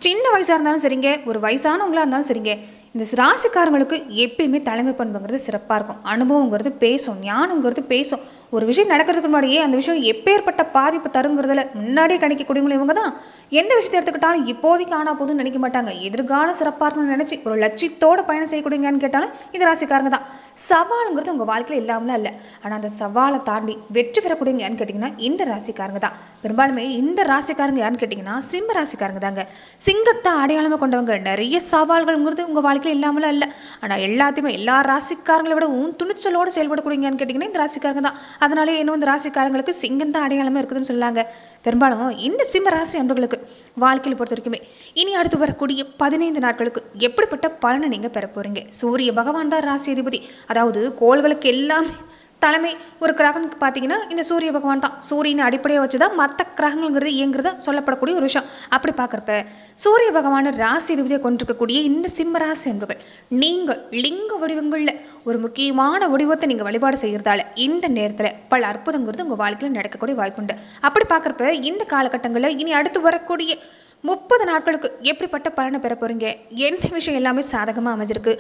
சின்ன வயசா இருந்தாலும் சரிங்க, ஒரு வயசானவங்களா இருந்தாலும் சரிங்க, இந்த ராசிக்காரங்களுக்கு எப்பயுமே தலைமை பண்புங்கிறது சிறப்பா இருக்கும். அனுபவங்கிறது பேசும், ஞானங்கிறது பேசும். ஒரு விஷயம் நடக்கிறதுக்கு முன்னாடியே அந்த விஷயம் எப்பேற்பட்ட பாதிப்பு தருங்கிறதுல முன்னாடியே கணிக்கக்கூடியவங்களும் இவங்க தான். எந்த விஷயத்தை எடுத்துக்கிட்டாலும் இப்போதைக்கு ஆனா போதும்னு நினைக்க மாட்டாங்க. எதிர்காலம் சிறப்பா இருக்கணும்னு நினைச்சு ஒரு லட்சியத்தோட பயணம் செய்யக்கூடியங்கன்னு கேட்டாலும் இந்த ராசிக்காரங்க தான். சவாலுங்கிறது உங்க வாழ்க்கையில இல்லாமலாம் இல்லை. ஆனா அந்த சவாலை தாண்டி வெற்றி பெறக்கூடியவங்க யாருன்னு கேட்டீங்கன்னா இந்த ராசிக்காரங்க தான். பெரும்பாலுமே இந்த ராசிக்காரங்க யாருன்னு கேட்டீங்கன்னா சிம்ம ராசிக்காரங்க தாங்க. சிங்கத்தை அடையாளமா கொண்டவங்க. நிறைய சவால்கள்ங்கிறது உங்க வாழ்க்கையில இல்லாமலாம் இல்லை. ஆனா எல்லாத்தையுமே எல்லா ராசிக்காரங்களை விடவும் துணிச்சலோடு செயல்படக்கூடியங்கன்னு கேட்டீங்கன்னா இந்த ராசிக்காரங்க தான். அதனாலே இன்னும் இந்த ராசிக்காரங்களுக்கு சிங்கம் தான் அடையாளமா இருக்குதுன்னு சொல்லாங்க. பெரும்பாலும் இந்த சிம்ம ராசி அன்பர்களுக்கு வாழ்க்கையில பொறுத்த வரைக்குமே இனி அடுத்து வரக்கூடிய 15 நாட்களுக்கு எப்படிப்பட்ட பலனை நீங்க பெற போறீங்க? சூரிய பகவான் தான் ராசி அதிபதி. அதாவது கோள்களுக்கு எல்லாமே தலைமை ஒரு கிரகனுக்கு பார்த்தீங்கன்னா இந்த சூரிய பகவான் தான். சூரியனை அடிப்படையாக வச்சுதான் மற்ற கிரகங்கள்ங்கிறது இயங்குறதா சொல்லப்படக்கூடிய ஒரு விஷயம். அப்படி பார்க்குறப்ப சூரிய பகவான ராசி அதிபதியை கொண்டிருக்கக்கூடிய இந்த சிம்ம ராசி என்பவர்கள் நீங்கள் லிங்க வடிவங்கள்ல ஒரு முக்கியமான வடிவத்தை நீங்க வழிபாடு செய்யறதால இந்த நேரத்துல பல அற்புதங்கிறது உங்க வாழ்க்கையில நடக்கக்கூடிய வாய்ப்புண்டு. அப்படி பார்க்குறப்ப இந்த காலகட்டங்களில் இனி அடுத்து வரக்கூடிய 30 நாட்களுக்கு எப்படிப்பட்ட பலனை பெற போறீங்க? எந்த விஷயம் எல்லாமே சாதகமா அமைஞ்சிருக்கு?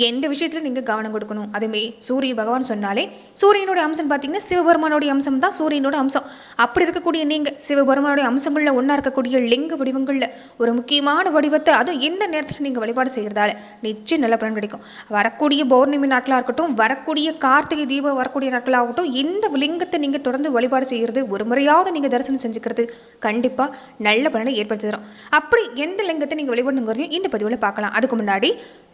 எந்த விஷயத்துல நீங்க கவனம் கொடுக்கணும்? அதுமே சூரிய பகவான் சொன்னாலே சூரியனுடைய அம்சம் பார்த்தீங்கன்னா சிவபெருமானுடைய அம்சம் தான் சூரியனோட அம்சம். அப்படி இருக்கக்கூடிய நீங்க சிவபெருமானுடைய அம்சங்கள்ல ஒன்னா இருக்கக்கூடிய லிங்க வடிவங்கள்ல ஒரு முக்கியமான வடிவத்தை அதுவும் இந்த நேரத்துல நீங்க வழிபாடு செய்யறதால நிச்சயம் நல்ல பலன் கிடைக்கும். வரக்கூடிய பௌர்ணமி நாட்களா இருக்கட்டும், வரக்கூடிய கார்த்திகை தீபம் வரக்கூடிய நாட்களாகட்டும், இந்த லிங்கத்தை நீங்க தொடர்ந்து வழிபாடு செய்யறது ஒரு முறையாவது நீங்க தரிசனம் செஞ்சுக்கிறது கண்டிப்பா நல்ல பலனை ஏற்படுத்தி தரும். அப்படி எந்த லிங்கத்தை நீங்க வழிபடணுங்கிறதையும் இந்த பதிவுல பார்க்கலாம். அதுக்கு முன்னாடி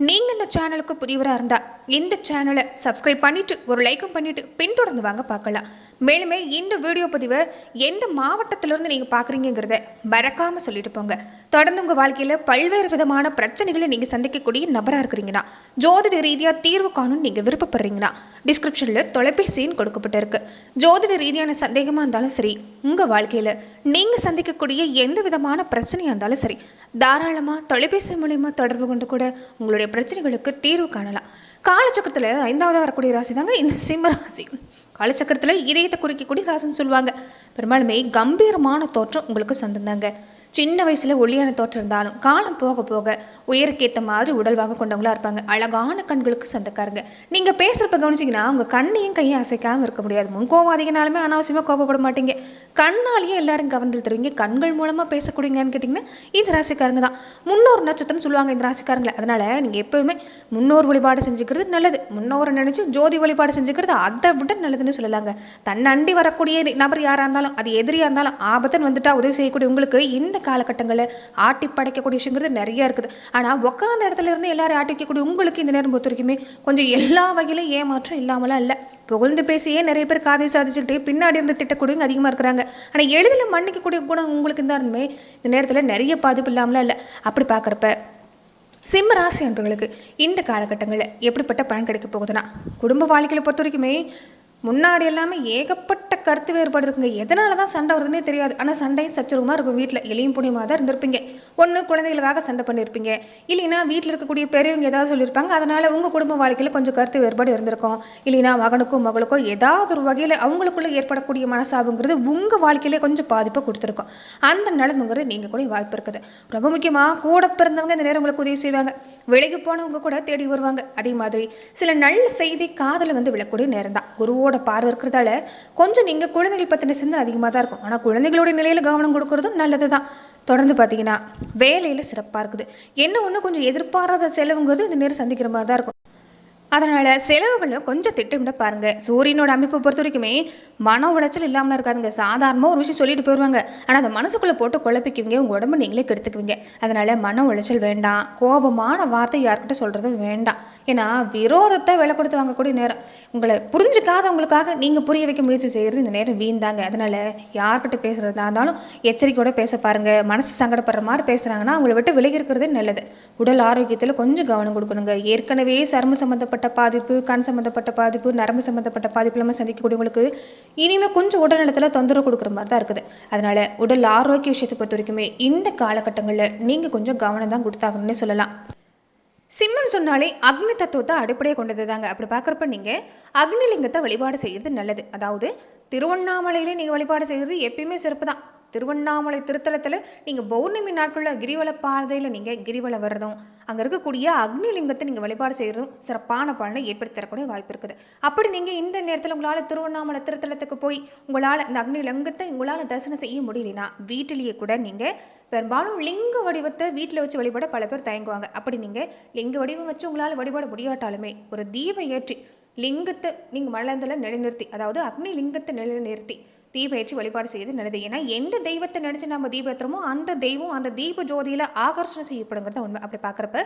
நீங்க இந்த சேனலுக்கு புதியவரா இருந்தா இந்த சேனலை சப்ஸ்கிரைப் பண்ணிட்டு ஒரு லைக்கும் பண்ணிட்டு பின்தொடர்ந்து வாங்க பார்க்கலாம். மேலுமே இந்த வீடியோ பதிவை எந்த மாவட்டத்திலிருந்து நீங்க பாக்குறீங்கிறத மறக்காம சொல்லிட்டு போங்க. தொடர்ந்து உங்க வாழ்க்கையில பல்வேறு விதமான பிரச்சனைகளை நீங்க சந்திக்கக்கூடிய நபரா இருக்கிறீங்கன்னா, ஜோதிட ரீதியா தீர்வு காணும் நீங்க விருப்பப்படுறீங்கன்னா டிஸ்கிரிப்ஷன்ல தொலைபேசியின் கொடுக்கப்பட்டிருக்கு. ஜோதிட ரீதியான சந்தேகமா இருந்தாலும் சரி, உங்க வாழ்க்கையில நீங்க சந்திக்கக்கூடிய எந்த விதமான பிரச்சனையா இருந்தாலும் சரி, தாராளமா தொலைபேசி மூலமா தொடர்பு கொண்டு கூட உங்களுடைய பிரச்சனைகளுக்கு தீர்வு காணலாம். காலச்சக்கரத்துல 5வது வரக்கூடிய ராசி தாங்க இந்த சிம்ம ராசி. காலச்சக்கரத்துல இதயத்தை குறிக்கக்கூடிய ராசின்னு சொல்லுவாங்க. பெரும்பாலுமே கம்பீரமான தோற்றம் உங்களுக்கு சொந்தம் தாங்க. சின்ன வயசுல ஒல்லியான தோற்றம் இருந்தாலும் காலம் போக போக உயரக்கேத்த மாதிரி உடல்வாக கொண்டவங்களா இருப்பாங்க. அழகான கண்களுக்கு சொந்தக்காரங்க. நீங்க பேசுறப்ப கவனிச்சீங்கன்னா உங்க கண்ணையும் கையும் அசைக்காம இருக்க முடியாது. முன்கோபம் அதிகனாலுமே அனாவசியமா கோபப்பட மாட்டீங்க. கண்ணாலேயே எல்லாரும் கவர்ந்து தருவீங்க. கண்கள் மூலமா பேசக்கூடியங்கன்னு கேட்டீங்கன்னா இந்த ராசிக்காரங்க தான். முன்னோர் நட்சத்திரம் சொல்லுவாங்க இந்த ராசிக்காரங்களை. அதனால நீங்க எப்பவுமே முன்னோர் வழிபாடு செஞ்சுக்கிறது நல்லது. முன்னோரை நினைச்சு ஜோதி வழிபாடு செஞ்சுக்கிறது அதை விட நல்லதுன்னு சொல்லலாங்க. தன்னண்டி வரக்கூடிய நபர் யாரா இருந்தாலும், அது எதிரியா இருந்தாலும், ஆபத்துன்னு வந்துட்டா உதவி செய்யக்கூடிய உங்களுக்கு இந்த காலகட்டங்களில் ஆட்டி படைக்கக்கூடிய விஷயங்கிறது நிறைய இருக்குது. ஆனா உட்காந்த இடத்துல இருந்து எல்லாரும் ஆட்டி வைக்கக்கூடிய உங்களுக்கு இந்த நேரம் பொறுத்த வரைக்குமே கொஞ்சம் எல்லா வகையிலும் ஏமாற்றம் இல்லாமலாம் இல்லை. புகழ்ந்து பேசியே நிறைய பேர் காதை சாதிச்சுக்கிட்டே பின்னாடி இருந்து திட்டக்கூடியவங்க அதிகமா இருக்கிறாங்க. ஆனா எளிதில் மன்னிக்கக்கூடிய குணம் உங்களுக்கு இந்த இருந்துமே இந்த நேரத்துல நிறைய பாதிப்பு இல்லாமலாம் இல்லை. அப்படி பாக்குறப்ப சிம்ம ராசி அன்பர்களுக்கு இந்த காலகட்டங்களில் எப்படிப்பட்ட பலன் கிடைக்க போகுதுன்னா, குடும்ப வாழ்க்கையில பொறுத்த வரைக்குமே முன்னாடி எல்லாமே ஏகப்பட்ட கருத்து வேறுபாடு இருக்குங்க. எதனாலதான் சண்டை வருதுன்னே தெரியாது. ஆனா சண்டையும் சச்சரவுமா இருக்கும். வீட்டுல எளியும் புனியமா தான் இருந்திருப்பீங்க. ஒண்ணு குழந்தைகளுக்காக சண்டை பண்ணிருப்பீங்க, இல்லைன்னா வீட்டுல இருக்கக்கூடிய பெரியவங்க ஏதாவது சொல்லியிருப்பாங்க. அதனால உங்க குடும்ப வாழ்க்கையில கொஞ்சம் கருத்து வேறுபாடு இருந்திருக்கும். இல்லைன்னா மகனுக்கும் மகளுக்கோ ஏதாவது ஒரு வகையில அவங்களுக்குள்ள ஏற்படக்கூடிய மனசாபுங்கிறது உங்க வாழ்க்கையில கொஞ்சம் பாதிப்பை கொடுத்துருக்கும். அந்த நிலைமைங்கிறது நீங்க கூட வாய்ப்பு இருக்குது. ரொம்ப முக்கியமா கூட பிறந்தவங்க இந்த நேரம் உங்களுக்கு உதவி செய்வாங்க. விலகி போனவங்க கூட தேடி வருவாங்க. அதே மாதிரி சில நல்ல செய்தி காதல வந்து விழக்கூடிய நேரம் தான். குருவோட பார்வை இருக்கிறதால கொஞ்சம் நீங்க குழந்தைகள் பத்தின சிந்தனை அதிகமா தான் இருக்கும். ஆனா குழந்தைகளுடைய நிலையில கவனம் கொடுக்கறதும் நல்லதுதான். தொடர்ந்து பாத்தீங்கன்னா வேலையில சிறப்பா இருக்குது. என்ன ஒண்ணு கொஞ்சம் எதிர்பாராத செலவுங்கிறது இந்த நேரம் சந்திக்கிற மாதிரி தான் இருக்கும். அதனால செலவுகளை கொஞ்சம் திட்டமிட பாருங்க. சூரியனோட அமைப்பை பொறுத்த வரைக்குமே மன உளைச்சல் இல்லாமல இருக்காதுங்க. சாதாரணமா ஒரு விஷயம் சொல்லிட்டு போயிடுவாங்க. ஆனா அந்த மனசுக்குள்ள போட்டு குழப்பிக்குவீங்க. உங்க உடம்பு நீங்களே கெடுத்துக்குவீங்க. அதனால மன உளைச்சல் வேண்டாம். கோபமான வார்த்தை யார்கிட்ட சொல்றது வேண்டாம். ஏன்னா விரோதத்தை விலை கொடுத்து வாங்கக்கூடிய நேரம். உங்களை புரிஞ்சுக்காதவங்களுக்காக நீங்க புரிய வைக்க முயற்சி செய்யறது இந்த நேரம் வீண்தாங்க. அதனால யார்கிட்ட பேசுறதா இருந்தாலும் எச்சரிக்கையோட பேச பாருங்க. மனசு சங்கடப்படுற மாதிரி பேசுறாங்கன்னா அவங்களை விட்டு விலகி இருக்கிறதே நல்லது. உடல் ஆரோக்கியத்துல கொஞ்சம் கவனம் கொடுக்கணுங்க. ஏற்கனவே சர்ம சம்பந்தப்பட்ட பாதிப்பு, கண் சம்பந்தப்பட்ட பாதிப்பு, நரம்பு சம்பந்தப்பட்ட பாதிப்பு எல்லாம் சந்திக்கக்கூடியவங்களுக்கு இனிமே கொஞ்சம் உடல்நலத்துல தொந்தரவு கொடுக்குற மாதிரி தான் இருக்குது. அதனால உடல் ஆரோக்கிய விஷயத்தை பொறுத்த வரைக்குமே இந்த காலகட்டங்கள்ல நீங்க கொஞ்சம் கவனம் தான் கொடுத்தாங்கன்னு சொல்லலாம். சிம்மம் சொன்னாலே அக்னி தத்துவத்தை அடிப்படையை கொண்டது தாங்க. அப்படி பார்க்குறப்ப நீங்க அக்னிலிங்கத்தை வழிபாடு செய்யறது நல்லது. அதாவது திருவண்ணாமலையிலே நீங்க வழிபாடு செய்யறது எப்பயுமே சிறப்பு தான். திருவண்ணாமலை திருத்தலத்துல நீங்க பௌர்ணமி நாட்கள்ல கிரிவல பாதையில நீங்க கிரிவலம் வர்றதும் அங்க இருக்கக்கூடிய அக்னி லிங்கத்தை நீங்க வழிபாடு செய்யறதும் சிறப்பான பலனை ஏற்படுத்தி தரக்கூடிய வாய்ப்பு இருக்குது. அப்படி நீங்க இந்த நேரத்துல உங்களால திருவண்ணாமலை திருத்தலத்துக்கு போய் உங்களால இந்த அக்னி லிங்கத்தை உங்களால தரிசனம் செய்ய முடியலனா வீட்டிலேயே கூட நீங்க பெரும்பாலும் லிங்க வடிவத்தை வீட்டுல வச்சு வழிபாட பல பேர் தயங்குவாங்க. அப்படி நீங்க லிங்க வடிவம் வச்சு உங்களால வழிபாட முடியாட்டாலுமே ஒரு தீபம் ஏற்றி லிங்கத்தை நீங்க மலர்ந்தல நிலைநிறுத்தி, அதாவது அக்னி லிங்கத்தை நிலைநிறுத்தி தீபம் ஏற்றி வழிபாடு செய்வது நல்லது. ஏன்னா எந்த தெய்வத்தை நினைச்சு நம்ம தீபம் ஏற்றுறோமோ அந்த தெய்வம் அந்த தீப ஜோதியில ஆகர்ஷணம் செய்யப்படுங்கிறத உண்மை. அப்படி பாக்குறப்ப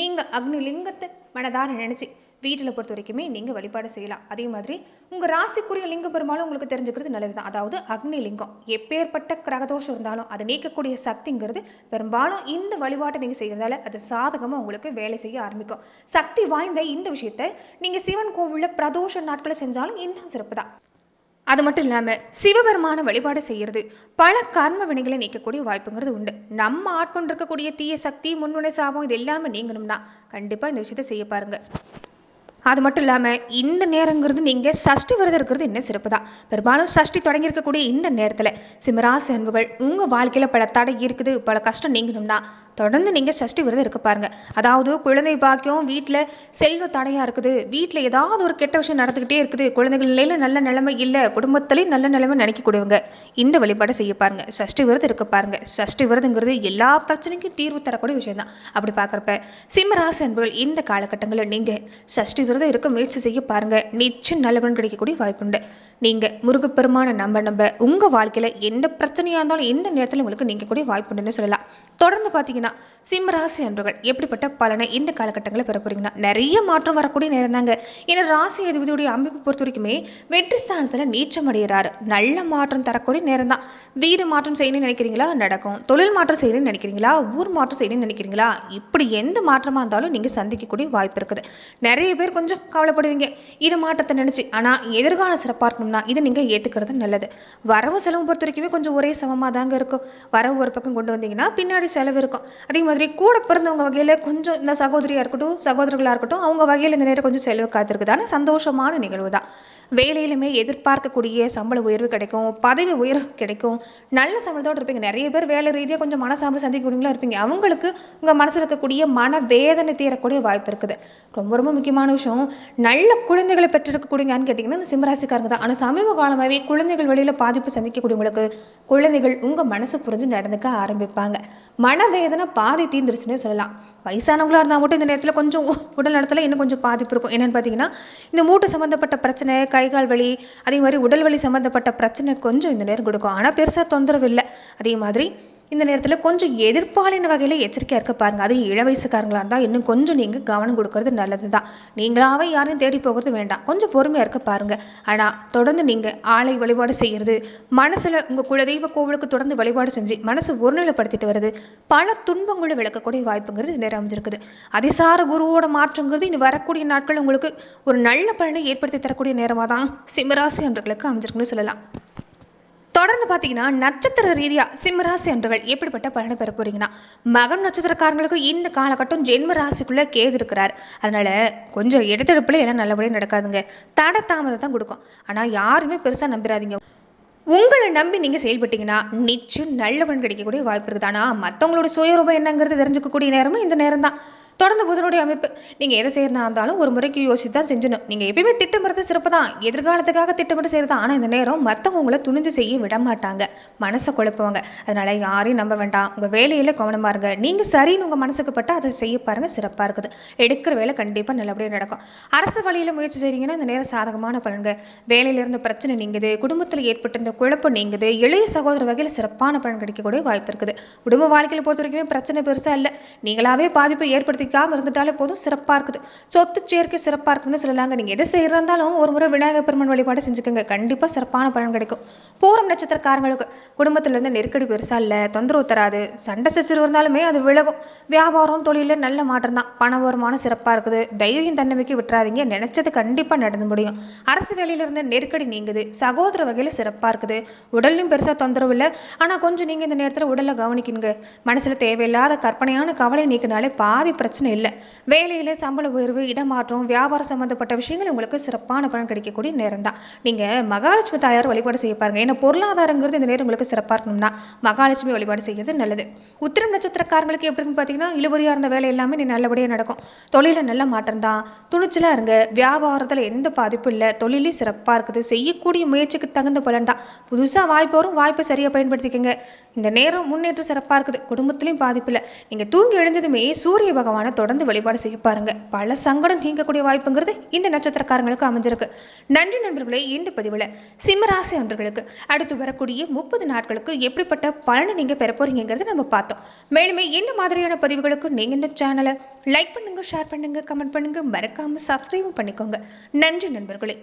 நீங்க அக்னி லிங்கத்தை மனதார நினைச்சு வீட்டுல பொறுத்த வரைக்குமே நீங்க வழிபாடு செய்யலாம். அதே மாதிரி உங்க ராசிக்குரிய லிங்க பெரும்பாலும் உங்களுக்கு தெரிஞ்சுக்கிறது நல்லதுதான். அதாவது அக்னி லிங்கம் எப்பேற்பட்ட கிரகதோஷம் இருந்தாலும் அதை நீக்கக்கூடிய சக்திங்கிறது பெரும்பாலும் இந்த வழிபாட்டை நீங்க செய்யறதால அது சாதகமா உங்களுக்கு வேலை செய்ய ஆரம்பிக்கும். சக்தி வாய்ந்த இந்த விஷயத்த நீங்க சிவன் கோவில்ல பிரதோஷ நாட்களை செஞ்சாலும் இன்னும் சிறப்பு தான். அது மட்டும் இல்லாம சிவபெருமான வழிபாடு செய்யறது பல கர்ம வினைகளை நீக்கக்கூடிய வாய்ப்புங்கிறது உண்டு. நம்ம ஆட்கொண்டிருக்கக்கூடிய தீய சக்தி முன்வினை சாபம் இது எல்லாமே நீங்கணும்னா கண்டிப்பா இந்த விஷயத்த செய்ய பாருங்க. அது மட்டும் இல்லாம இந்த நேரங்கிறது நீங்க சஷ்டி விரதம் இருக்கிறது என்ன சிறப்பு தான். பெரும்பாலும் சஷ்டி தொடங்கி இருக்கக்கூடிய இந்த நேரத்துல சிம்மராசி அன்புகள் உங்க வாழ்க்கையில பல தடை இருக்குது, பல கஷ்டம் நீங்கணும்னா தொடர்ந்து நீங்க சஷ்டி விரதம் இருக்க பாருங்க. அதாவது குழந்தை பாக்கியம், வீட்டுல செல்வ தடையா இருக்குது, வீட்டுல ஏதாவது ஒரு கெட்ட விஷயம் நடந்துகிட்டே இருக்குது, குழந்தைகள் நிலையில நல்ல நிலைமை இல்ல, குடும்பத்திலேயும் நல்ல நிலைமை நினைக்கக்கூடியவங்க இந்த வழிபாடு செய்ய பாருங்க. சஷ்டி விரதம் இருக்க பாருங்க. சஷ்டி விரதங்கிறது எல்லா பிரச்சனைக்கும் தீர்வு தரக்கூடிய விஷயம் தான். அப்படி பாக்குறப்ப சிம்மராசி அன்புகள் இந்த காலகட்டங்களில் நீங்க சஷ்டி விரதம் இருக்க முயற்சி செய்ய பாருங்க. நிச்சயம் நல்லவன் கிடைக்கக்கூடிய வாய்ப்புண்டு. நீங்க முருகப்பெருமான நம்ப உங்க வாழ்க்கையில எந்த பிரச்சனையா இருந்தாலும் எந்த நேரத்துல உங்களுக்கு நீங்கக்கூடிய வாய்ப்புண்டுன்னு சொல்லலாம். தொடர்ந்து பாத்தீங்கன்னா சிம்மராசி அன்பர்கள் எப்படிப்பட்ட பலனை இந்த காலகட்டங்களில் பெற போறீங்கன்னா நிறைய மாற்றம் வரக்கூடிய நேரம் தாங்க. ஏன்னா ராசி அதிபதியுடைய அமைப்பு பொறுத்த வரைக்குமே வெற்றி ஸ்தானத்துல நீச்சம் அடைகிறாரு. நல்ல மாற்றம் தரக்கூடிய நேரம் தான். வீடு மாற்றம் செய்யணும்னு நினைக்கிறீங்களா நடக்கும். தொழில் மாற்றம் செய்யணும்னு நினைக்கிறீங்களா, ஊர் மாற்றம் செய்யணும்னு நினைக்கிறீங்களா, இப்படி எந்த மாற்றமா இருந்தாலும் நீங்க சந்திக்கக்கூடிய வாய்ப்பு இருக்குது. நிறைய பேர் கொஞ்சம் கவலைப்படுவீங்க இது மாற்றத்தை நினைச்சு. ஆனா எதிர்கால சிறப்பா இருக்கணும்னா இதை நீங்க ஏத்துக்கிறது நல்லது. வரவு செலவு பொறுத்த வரைக்குமே கொஞ்சம் ஒரே சமமா தாங்க இருக்கும். வரவு ஒரு பக்கம் கொண்டு வந்தீங்கன்னா பின்னாடி செலவு இருக்கும். அதே மாதிரி கூட பிறந்தவங்க வகையில கொஞ்சம் இந்த சகோதரியா இருக்கட்டும் சகோதரர்களா இருக்கட்டும் அவங்க வகையில இந்த நேரம் கொஞ்சம் செலவு காத்திருக்குதான சந்தோஷமான நிகழ்வு தான். வேலையிலுமே எதிர்பார்க்கக்கூடிய சம்பள உயர்வு கிடைக்கும், பதவி உயர்வு கிடைக்கும், நல்ல சம்பளத்தோடு இருப்பீங்க. நிறைய பேர் வேலை ரீதியாக கொஞ்சம் மனசாம்பு சந்திக்கக்கூடியவங்களா இருப்பீங்க. அவங்களுக்கு உங்க மனசுல இருக்கக்கூடிய மன வேதனை தீரக்கூடிய வாய்ப்பு இருக்குது. ரொம்ப ரொம்ப முக்கியமான விஷயம் நல்ல குழந்தைகளை பெற்றிருக்கக்கூடியங்கன்னு கேட்டீங்கன்னா இந்த சிம்மராசிக்காரங்க தான். ஆனா சமீப காலமாகவே குழந்தைகள் வழியில பாதிப்பு சந்திக்கக்கூடியவங்களுக்கு குழந்தைகள் உங்க மனசு புரிஞ்சு நடந்துக்க ஆரம்பிப்பாங்க. மனவேதனை பாதி தீர்ந்துருச்சுன்னே சொல்லலாம். வயசானவங்களா இருந்தா மட்டும் இந்த நேரத்துல கொஞ்சம் உடல் நலத்துல இன்னும் கொஞ்சம் பாதிப்பு இருக்கும். என்னன்னு பாத்தீங்கன்னா இந்த மூட்டு சம்பந்தப்பட்ட பிரச்சனை, கைகால் வலி, அதே மாதிரி உடல் வலி சம்பந்தப்பட்ட பிரச்சனை கொஞ்சம் இந்த நேரம் கொடுக்கும். ஆனா பெருசா தொந்தரவு இல்லை. அதே மாதிரி இந்த நேரத்துல கொஞ்சம் எதிர்ப்பாளின வகையில எச்சரிக்கையா இருக்க பாருங்க. அதுவும் இள வயசுக்காரங்களா இருந்தா இன்னும் கொஞ்சம் நீங்க கவனம் கொடுக்கறது நல்லதுதான். நீங்களாவே யாரையும் தேடி போகிறது வேண்டாம், கொஞ்சம் பொறுமையா இருக்க பாருங்க. ஆனா தொடர்ந்து நீங்க ஆலை வழிபாடு செய்யறது, மனசுல உங்க குலதெய்வ கோவிலுக்கு தொடர்ந்து வழிபாடு செஞ்சு மனசு ஒருநிலைப்படுத்திட்டு வருது பல துன்பங்களை விளக்கக்கூடிய வாய்ப்புங்கிறது நேரம் அமைஞ்சிருக்குது. அதிசார குருவோட மாற்றங்கிறது இனி வரக்கூடிய நாட்கள் உங்களுக்கு ஒரு நல்ல பலனை ஏற்படுத்தி தரக்கூடிய நேரமா தான் சிம்மராசி அன்பர்களுக்கு அமைஞ்சிருக்குன்னு சொல்லலாம். தொடர்ந்து பாத்தீங்கன்னா நட்சத்திர ரீதியா சிம்மராசி அன்பர்கள் எப்படிப்பட்ட பலனை பெற போறீங்கன்னா மகம் நட்சத்திரக்காரங்களுக்கு இந்த காலகட்டம் ஜென்ம ராசிக்குள்ள கேது இருக்கிறார். அதனால கொஞ்சம் எடுத்தெடுப்புல எல்லாம் நல்லபடியா நடக்காதுங்க. தட தாமதம் தான் கொடுக்கும். ஆனா யாருமே பெருசா நம்பிடாதீங்க. உங்களை நம்பி நீங்க செயல்பட்டீங்கன்னா நிச்சயம் நல்லவன் கிடைக்கக்கூடிய வாய்ப்பு இருக்குது. ஆனா மத்தவங்களோட சுயரூபம் என்னங்கிறது தெரிஞ்சுக்கக்கூடிய நேரமும் இந்த நேரம் தான். தொடர்ந்து புதனுடைய அமைப்பு நீங்க எதை செய்யறதா இருந்தாலும் ஒரு முறைக்கு யோசித்து தான் செஞ்சணும். நீங்க எப்பயுமே திட்டமிடுறது சிறப்பு தான், எதிர்காலத்துக்காக திட்டமிட்டு செய்யறதா. ஆனா இந்த நேரம் மத்தவங்க உங்களை துணிஞ்சு செய்ய விட மாட்டாங்க, மனசை குழப்புவாங்க. அதனால யாரையும் நம்ப வேண்டாம். உங்க வேலையில கவனமா இருங்க. நீங்க சரின்னு உங்க மனசுக்கு பட்டு அதை செய்ய பாருங்க, சிறப்பா இருக்குது. எடுக்கிற வேலை கண்டிப்பா நல்லபடியா நடக்கும். அரசு வழியில முயற்சி செய்றீங்கன்னா இந்த நேரம் சாதகமான பலன்கள். வேலையில இருந்த பிரச்சனை நீங்குது, குடும்பத்துல ஏற்பட்டிருந்த குழப்பம் நீங்குது, இளைய சகோதர வகையில சிறப்பான பலன் கிடைக்கக்கூடிய வாய்ப்பு இருக்குது. குடும்ப வாழ்க்கையில பொறுத்த வரைக்குமே பிரச்சனை பெருசா இல்லை. நீங்களாவே பாதிப்பை ஏற்படுத்தி இருந்துட்டாலே போதும், சிறப்பா இருக்குது. சொத்து சேர்க்கை சிறப்பா இருக்குன்னு சொல்லலாங்க. நீங்க எதை செய்யறதாலும் ஒரு முறை விநாயகர் பெருமான் வழிபாடு செஞ்சுக்கோங்க, கண்டிப்பா சிறப்பான பலன் கிடைக்கும். பூரம் நட்சத்திரக்காரங்களுக்கு குடும்பத்துல இருந்து நெருக்கடி பெருசா இல்ல, தொந்தரவு தராது. சண்டை சச்சரவு இருந்தாலுமே அது விலகும். வியாபாரம் தொழில நல்ல மாற்றம் தான். பண வருமானம் சிறப்பா இருக்குது. தைரியம் தன்னம்பிக்கை விட்டுறாதீங்க, நினைச்சது கண்டிப்பா நடந்து முடியும். அரசு வேலையில இருந்து நெருக்கடி நீங்குது. சகோதர வகையில சிறப்பா இருக்குது. உடல்லையும் பெருசா தொந்தரவு இல்லை. ஆனா கொஞ்சம் நீங்க இந்த நேரத்துல உடல்ல கவனிக்கணுங்க. மனசுல தேவையில்லாத கற்பனையான கவலை நீக்கினாலே பாதி பிரச்சனை பிரச்சனை இல்லை. வேலையில் சம்பள உயர்வு, இடமாற்றம், வியாபாரம் சம்மந்தப்பட்ட விஷயங்கள் உங்களுக்கு சிறப்பான பலன் கிடைக்கக்கூடிய நேரம் தான். நீங்கள் மகாலட்சுமி தாயார் வழிபாடு செய்ய பாருங்க. ஏன்னா பொருளாதாரங்கிறது இந்த நேரம் உங்களுக்கு சிறப்பாக இருக்கணும்னா மகாலட்சுமி வழிபாடு செய்யறது நல்லது. உத்திரம் நட்சத்திரக்காரங்களுக்கு எப்படின்னு பார்த்தீங்கன்னா, இழுபறியாக இருந்த வேலை எல்லாமே நீ நல்லபடியாக நடக்கும். தொழில நல்ல மாற்றம் தான். துணிச்சலாக இருங்க. வியாபாரத்தில் எந்த பாதிப்பும் இல்லை. தொழிலே சிறப்பாக இருக்குது. செய்யக்கூடிய முயற்சிக்கு தகுந்த பலன் தான். புதுசாக வாய்ப்பு வரும். வாய்ப்பை சரியாக பயன்படுத்திக்கங்க. இந்த நேரம் முன்னேற்றம் சிறப்பாக இருக்குது. குடும்பத்திலையும் பாதிப்பு இல்லை. நீங்கள் தூங்கி எழுந்ததுமே சூரிய பகவானை தொடர்ந்து வழிபாடு செய்ய பாருங்க. பல சங்கடம் நீங்கக்கூடிய வாய்ப்புங்கிறது இந்த நட்சத்திரக்காரங்களுக்கு அமைஞ்சிருக்கு. நன்றி நண்பர்களே. இந்த பதிவில் சிம்மராசி அன்பர்களுக்கு அடுத்து வரக்கூடிய 30 நாட்களுக்கு எப்படிப்பட்ட பலனை நீங்க பெற போறீங்கிறத நம்ம பார்த்தோம். மேலுமே இந்த மாதிரியான பதிவுகளுக்கு நீங்க இந்த சேனலை லைக் பண்ணுங்க, ஷேர் பண்ணுங்க, கமெண்ட் பண்ணுங்க, மறக்காம சப்ஸ்கிரைப் பண்ணிக்கோங்க. நன்றி நண்பர்களே.